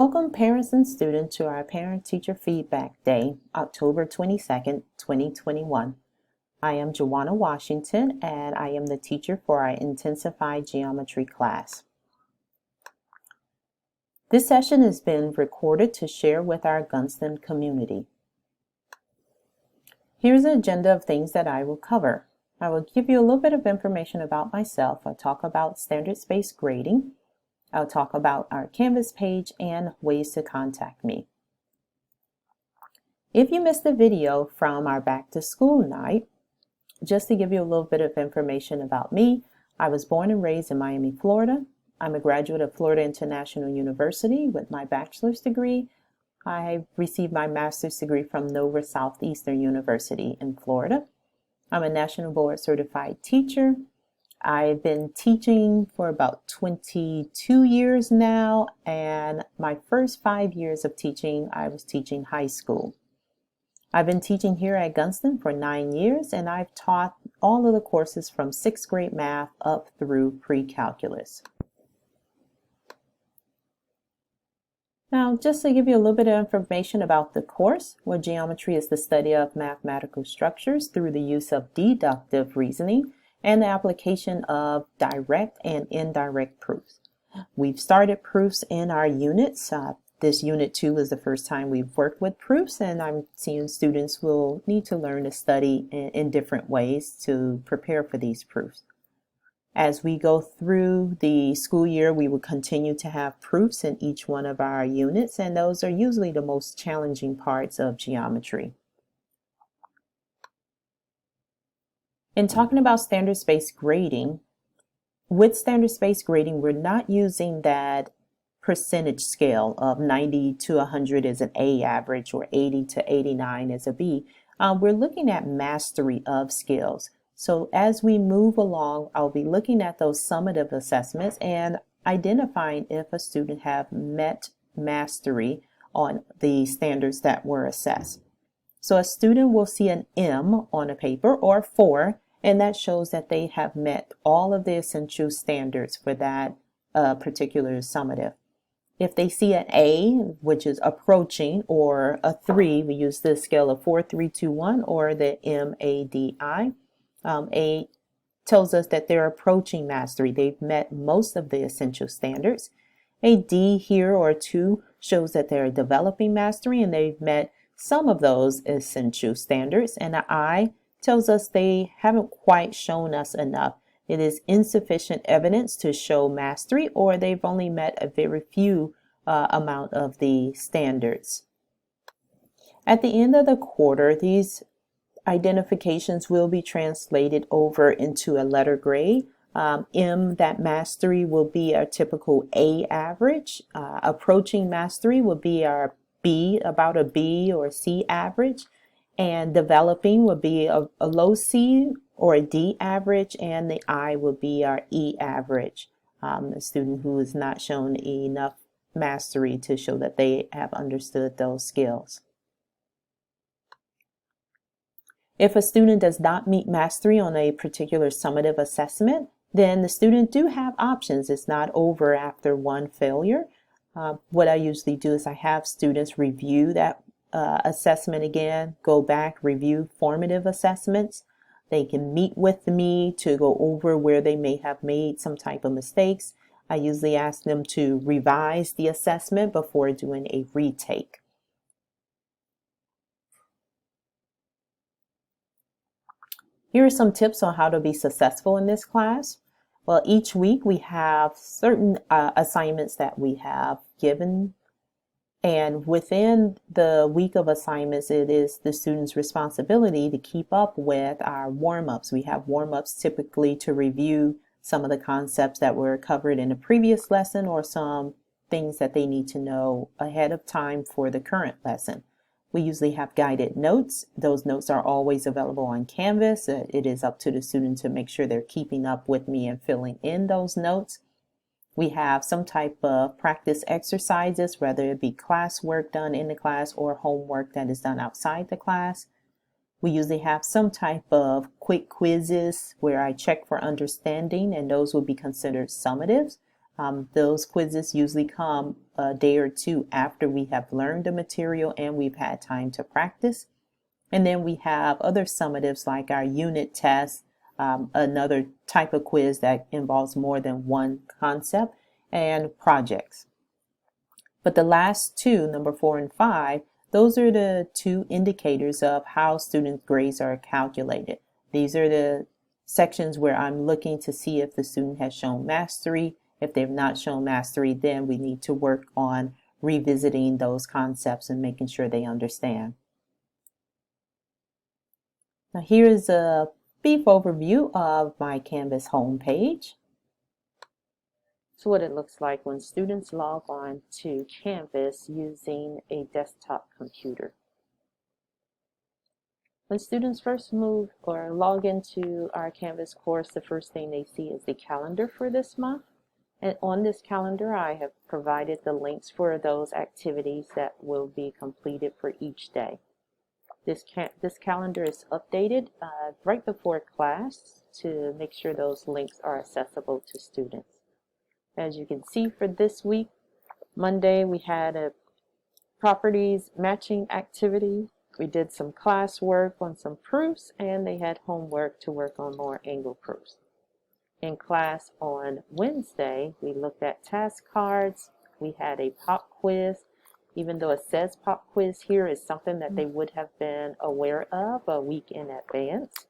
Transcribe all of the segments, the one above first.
Welcome parents and students to our Parent-Teacher Feedback Day, October 22nd, 2021. I am Joanna Washington and I am the teacher for our Intensified Geometry class. This session has been recorded to share with our Gunston community. Here's an agenda of things that I will cover. I will give you a little bit of information about myself. I'll talk about standards-based grading. I'll talk about our Canvas page and ways to contact me. If you missed the video from our back to school night, just to give you a little bit of information about me, I was born and raised in Miami, Florida. I'm a graduate of Florida International University with my bachelor's degree. I received my master's degree from Nova Southeastern University in Florida. I'm a National Board Certified teacher. I've been teaching for about 22 years now, and my first 5 years of teaching, I was teaching high school. I've been teaching here at Gunston for 9 years, and I've taught all of the courses from 6th grade math up through pre-calculus. Now, just to give you a little bit of information about the course, where geometry is the study of mathematical structures through the use of deductive reasoning and the application of direct and indirect proofs. We've started proofs in our units. This unit 2 is the first time we've worked with proofs, and I'm seeing students will need to learn to study in different ways to prepare for these proofs. As we go through the school year, we will continue to have proofs in each one of our units, and those are usually the most challenging parts of geometry. In talking about standards-based grading, with standards-based grading, we're not using that percentage scale of 90 to 100 as an A average or 80 to 89 as a B. We're looking at mastery of skills. So as we move along, I'll be looking at those summative assessments and identifying if a student have met mastery on the standards that were assessed. So a student will see an M on a paper or 4, and that shows that they have met all of the essential standards for that particular summative. If they see an A, which is approaching, or a 3, we use the scale of 4, 3, 2, 1, or the MADI. A tells us that they're approaching mastery. They've met most of the essential standards. A D here or 2 shows that they're developing mastery and they've met some of those essential standards. And an I tells us they haven't quite shown us enough. It is insufficient evidence to show mastery, or they've only met a very few amount of the standards. At the end of the quarter, these identifications will be translated over into a letter grade. M, that mastery will be our typical A average. Approaching mastery will be our B, about a B or C average. And developing will be a low C or a D average. And the I will be our E average. A student who has not shown enough mastery to show that they have understood those skills. If a student does not meet mastery on a particular summative assessment, then the student do have options. It's not over after one failure. What I usually do is I have students review that assessment again, go back, review formative assessments. They can meet with me to go over where they may have made some type of mistakes. I usually ask them to revise the assessment before doing a retake. Here are some tips on how to be successful in this class. Well, each week we have certain assignments that we have given, and within the week of assignments, it is the student's responsibility to keep up with our warm-ups. We have warm-ups typically to review some of the concepts that were covered in a previous lesson or some things that they need to know ahead of time for the current lesson. We usually have guided notes. Those notes are always available on Canvas. It is up to the student to make sure they're keeping up with me and filling in those notes. We have some type of practice exercises, whether it be classwork done in the class or homework that is done outside the class. We usually have some type of quick quizzes where I check for understanding, and those will be considered summatives. Those quizzes usually come a day or two after we have learned the material and we've had time to practice. And then we have other summatives like our unit tests, another type of quiz that involves more than one concept, and projects. But the last two, number 4 and 5, those are the two indicators of how students' grades are calculated. These are the sections where I'm looking to see if the student has shown mastery. If they've not shown mastery, then we need to work on revisiting those concepts and making sure they understand. Now here is a brief overview of my Canvas homepage. So what it looks like when students log on to Canvas using a desktop computer. When students first move or log into our Canvas course, the first thing they see is the calendar for this month. And on this calendar, I have provided the links for those activities that will be completed for each day. This calendar is updated right before class to make sure those links are accessible to students. As you can see for this week, Monday we had a properties matching activity. We did some class work on some proofs, and they had homework to work on more angle proofs. In class on Wednesday, we looked at task cards. We had a pop quiz. Even though it says pop quiz here, is something that they would have been aware of a week in advance.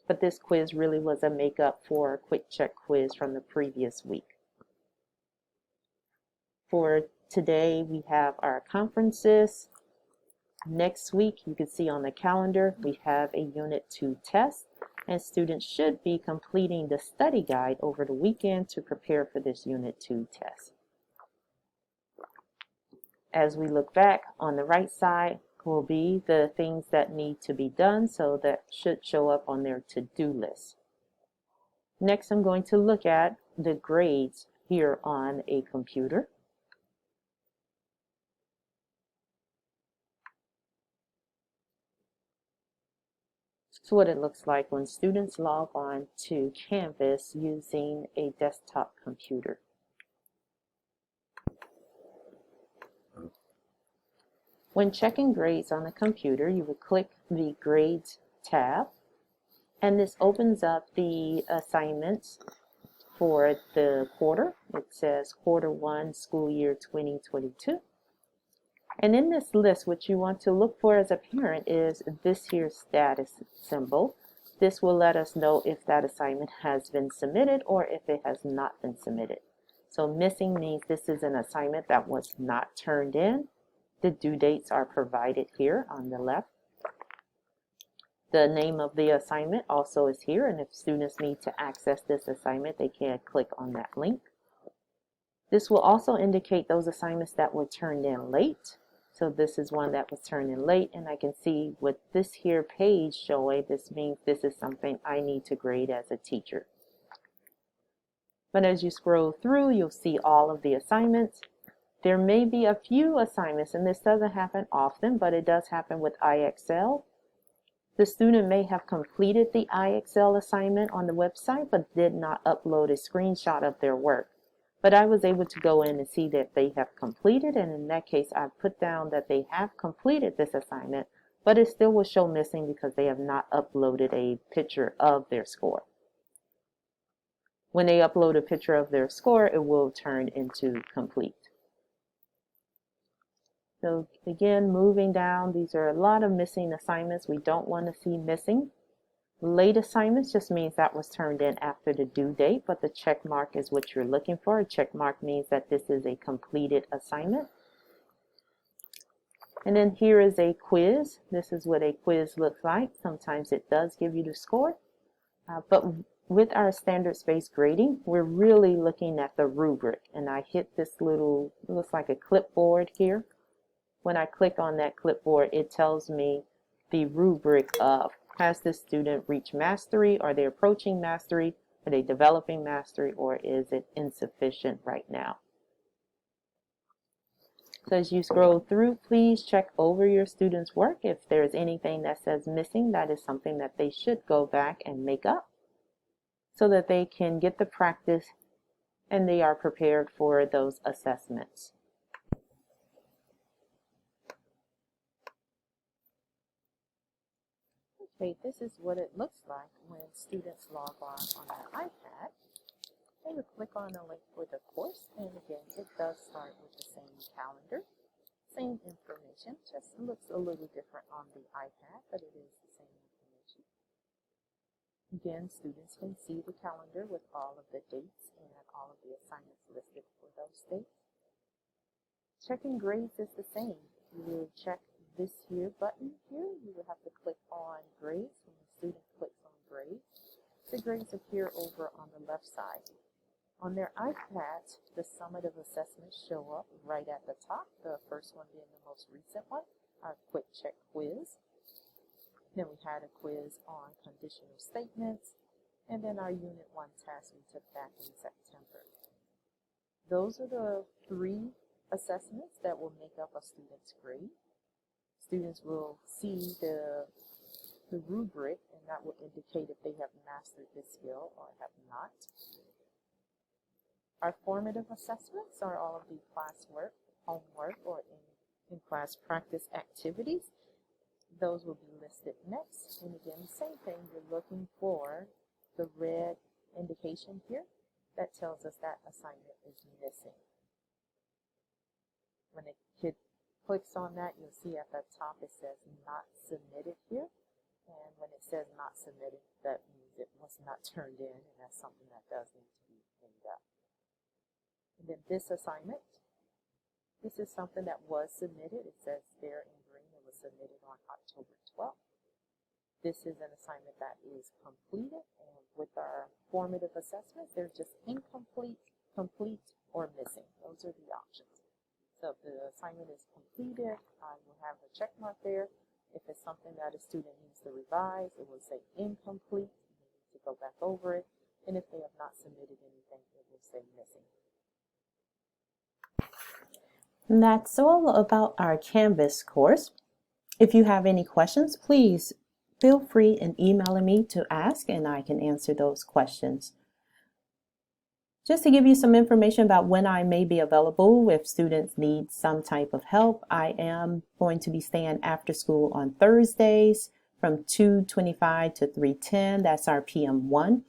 But this quiz really was a makeup for a quick check quiz from the previous week. For today, we have our conferences. Next week, you can see on the calendar, we have a Unit 2 test, and students should be completing the study guide over the weekend to prepare for this Unit 2 test. As we look back, on the right side will be the things that need to be done, so that should show up on their to-do list. Next, I'm going to look at the grades here on a computer. So what it looks like when students log on to Canvas using a desktop computer. When checking grades on the computer, you would click the Grades tab, and this opens up the assignments for the quarter. It says Quarter 1, School Year 2022. And in this list, what you want to look for as a parent is this here status symbol. This will let us know if that assignment has been submitted or if it has not been submitted. So missing means this is an assignment that was not turned in. The due dates are provided here on the left. The name of the assignment also is here, and if students need to access this assignment, they can click on that link. This will also indicate those assignments that were turned in late. So this is one that was turned in late, and I can see with this here page showing, this means this is something I need to grade as a teacher. But as you scroll through, you'll see all of the assignments. There may be a few assignments, and this doesn't happen often, but it does happen with IXL. The student may have completed the IXL assignment on the website, but did not upload a screenshot of their work. But I was able to go in and see that they have completed, and in that case, I put down that they have completed this assignment, but it still will show missing because they have not uploaded a picture of their score. When they upload a picture of their score, it will turn into complete. So again, moving down, these are a lot of missing assignments we don't want to see missing. Late assignments just means that was turned in after the due date, but the check mark is what you're looking for. A check mark means that this is a completed assignment. And then here is a quiz. This is what a quiz looks like. Sometimes it does give you the score, but with our standards-based grading, we're really looking at the rubric. And I hit this little, looks like a clipboard here. When I click on that clipboard, it tells me the rubric of, has this student reached mastery? Are they approaching mastery? Are they developing mastery? Or is it insufficient right now? So as you scroll through, please check over your students' work. If there's anything that says missing, that is something that they should go back and make up so that they can get the practice and they are prepared for those assessments. Okay, this is what it looks like when students log on their iPad. They would click on a link for the course, and again, it does start with the same calendar, same information, just looks a little different on the iPad, but it is the same information. Again, students can see the calendar with all of the dates and all of the assignments listed for those dates. Checking grades is the same. You will check this here button here. You will have to click on grades. When the student clicks on grades, the grades appear over on the left side. On their iPad, the summative assessments show up right at the top, the first one being the most recent one, our quick check quiz. Then we had a quiz on conditional statements, and then our Unit 1 test we took back in September. Those are the 3 assessments that will make up a student's grade. Students will see the rubric, and that will indicate if they have mastered this skill or have not. Our formative assessments are all of the classwork, homework, or in-class practice activities. Those will be listed next. And again, the same thing, you're looking for the red indication here that tells us that assignment is missing. When a kid clicks on that, you'll see at the top it says not submitted here. And when it says not submitted, that means it was not turned in, and that's something that does need to be cleaned up. And then this assignment, this is something that was submitted. It says there in green it was submitted on October 12th. This is an assignment that is completed, and with our formative assessments, they're just incomplete, complete, or missing. Those are the options. So if the assignment is completed, I will have a check mark there. If it's something that a student needs to revise, it will say incomplete. You need to go back over it. And if they have not submitted anything, it will say missing. And that's all about our Canvas course. If you have any questions, please feel free in emailing me to ask, and I can answer those questions. Just to give you some information about when I may be available if students need some type of help, I am going to be staying after school on Thursdays from 2:25 to 3:10. That's our PM1.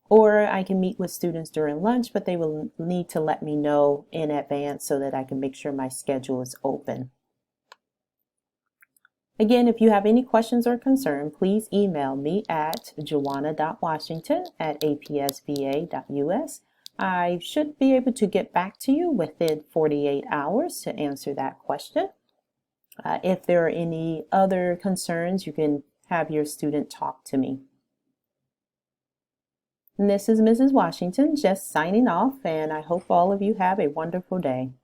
Or I can meet with students during lunch, but they will need to let me know in advance so that I can make sure my schedule is open. Again, if you have any questions or concern, please email me at joanna.washington@apsva.us. I should be able to get back to you within 48 hours to answer that question. If there are any other concerns, you can have your student talk to me. And this is Mrs. Washington just signing off, and I hope all of you have a wonderful day.